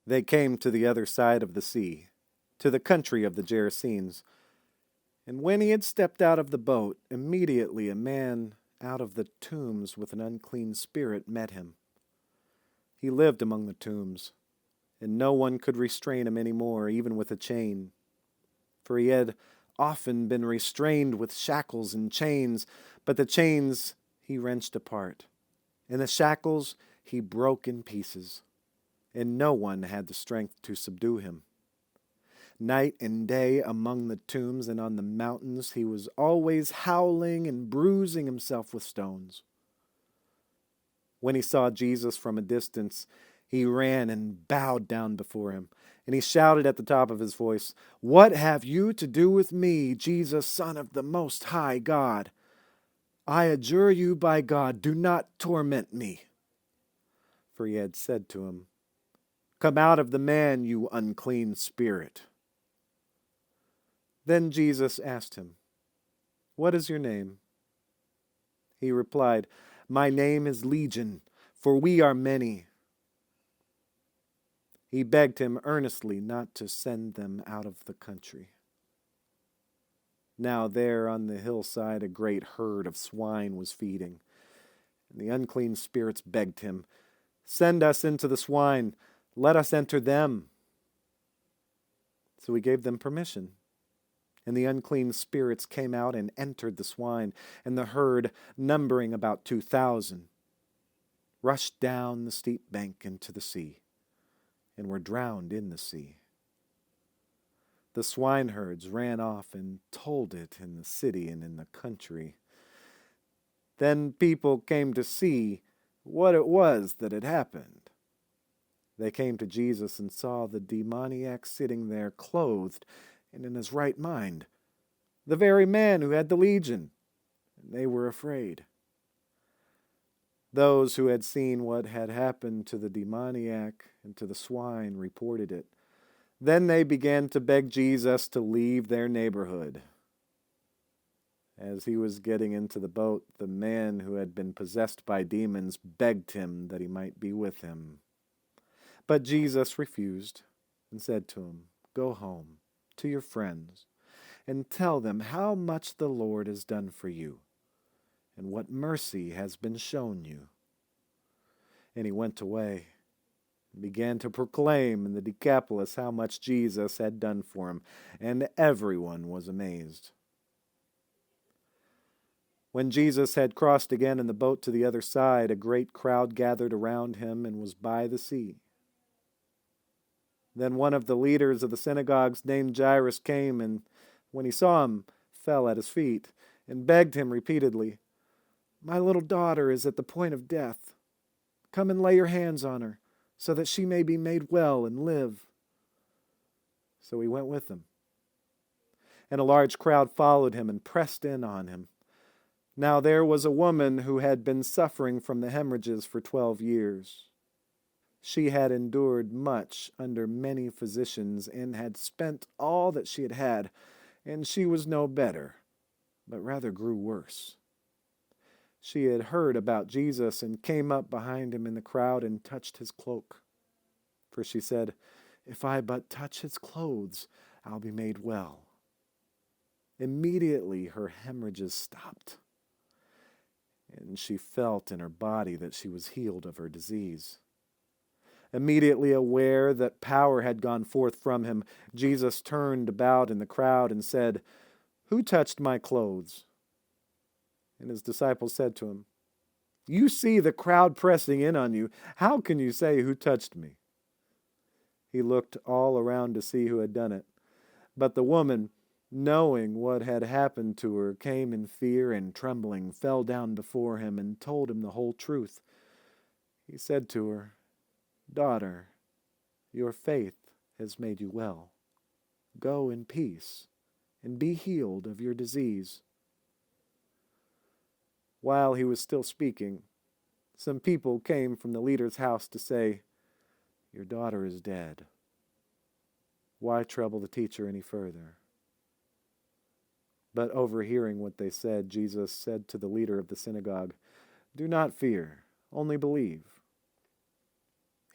They came to the other side of the sea, to the country of the Gerasenes. And when he had stepped out of the boat, immediately a man out of the tombs with an unclean spirit met him. He lived among the tombs, and no one could restrain him any more, even with a chain. For he had often been restrained with shackles and chains, but the chains he wrenched apart, and the shackles he broke in pieces, and no one had the strength to subdue him. Night and day among the tombs and on the mountains he was always howling and bruising himself with stones. When he saw Jesus from a distance, he ran and bowed down before him, and he shouted at the top of his voice, "What have you to do with me, Jesus, Son of the Most High God? I adjure you by God, do not torment me." For he had said to him, "Come out of the man, you unclean spirit." Then Jesus asked him, "What is your name?" He replied, "My name is Legion, for we are many." He begged him earnestly not to send them out of the country. Now there on the hillside a great herd of swine was feeding, and the unclean spirits begged him, "Send us into the swine, let us enter them." So he gave them permission. And the unclean spirits came out and entered the swine, and the herd, numbering about 2,000, rushed down the steep bank into the sea, and were drowned in the sea. The swineherds ran off and told it in the city and in the country. Then people came to see what it was that had happened. They came to Jesus and saw the demoniac sitting there, clothed and in his right mind, the very man who had the legion, and they were afraid. Those who had seen what had happened to the demoniac and to the swine reported it. Then they began to beg Jesus to leave their neighborhood. As he was getting into the boat, the man who had been possessed by demons begged him that he might be with him. But Jesus refused and said to him, "Go home to your friends and tell them how much the Lord has done for you and what mercy has been shown you." And he went away and began to proclaim in the Decapolis how much Jesus had done for him, and everyone was amazed. When Jesus had crossed again in the boat to the other side, a great crowd gathered around him and was by the sea. Then one of the leaders of the synagogues named Jairus came, and when he saw him, fell at his feet and begged him repeatedly, "My little daughter is at the point of death. Come and lay your hands on her, so that she may be made well and live." So he went with them. And a large crowd followed him and pressed in on him. Now there was a woman who had been suffering from the hemorrhages for 12 years. She had endured much under many physicians and had spent all that she had had, and she was no better, but rather grew worse. She had heard about Jesus and came up behind him in the crowd and touched his cloak. For she said, "If I but touch his clothes, I'll be made well." Immediately her hemorrhages stopped, and she felt in her body that she was healed of her disease. Immediately aware that power had gone forth from him, Jesus turned about in the crowd and said, "Who touched my clothes?" And his disciples said to him, "You see the crowd pressing in on you. How can you say, 'Who touched me?'" He looked all around to see who had done it. But the woman, knowing what had happened to her, came in fear and trembling, fell down before him, and told him the whole truth. He said to her, "Daughter, your faith has made you well. Go in peace and be healed of your disease." While he was still speaking, some people came from the leader's house to say, "Your daughter is dead. Why trouble the teacher any further?" But overhearing what they said, Jesus said to the leader of the synagogue, "Do not fear, only believe."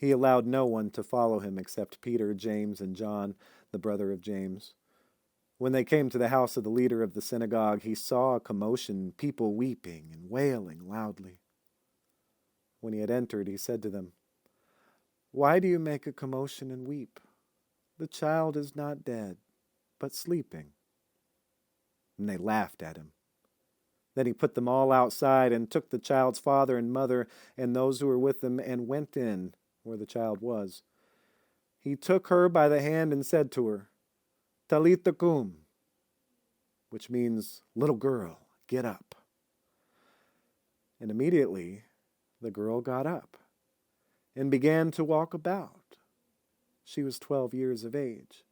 He allowed no one to follow him except Peter, James, and John, the brother of James. When they came to the house of the leader of the synagogue, he saw a commotion, people weeping and wailing loudly. When he had entered, he said to them, "Why do you make a commotion and weep? The child is not dead, but sleeping." And they laughed at him. Then he put them all outside and took the child's father and mother and those who were with them and went in where the child was. He took her by the hand and said to her, "Talitha cum," which means, "Little girl, get up." And immediately the girl got up and began to walk about. She was 12 years of age.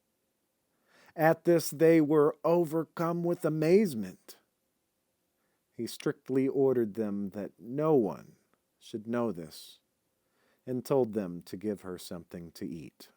At this they were overcome with amazement. He strictly ordered them that no one should know this, and told them to give her something to eat.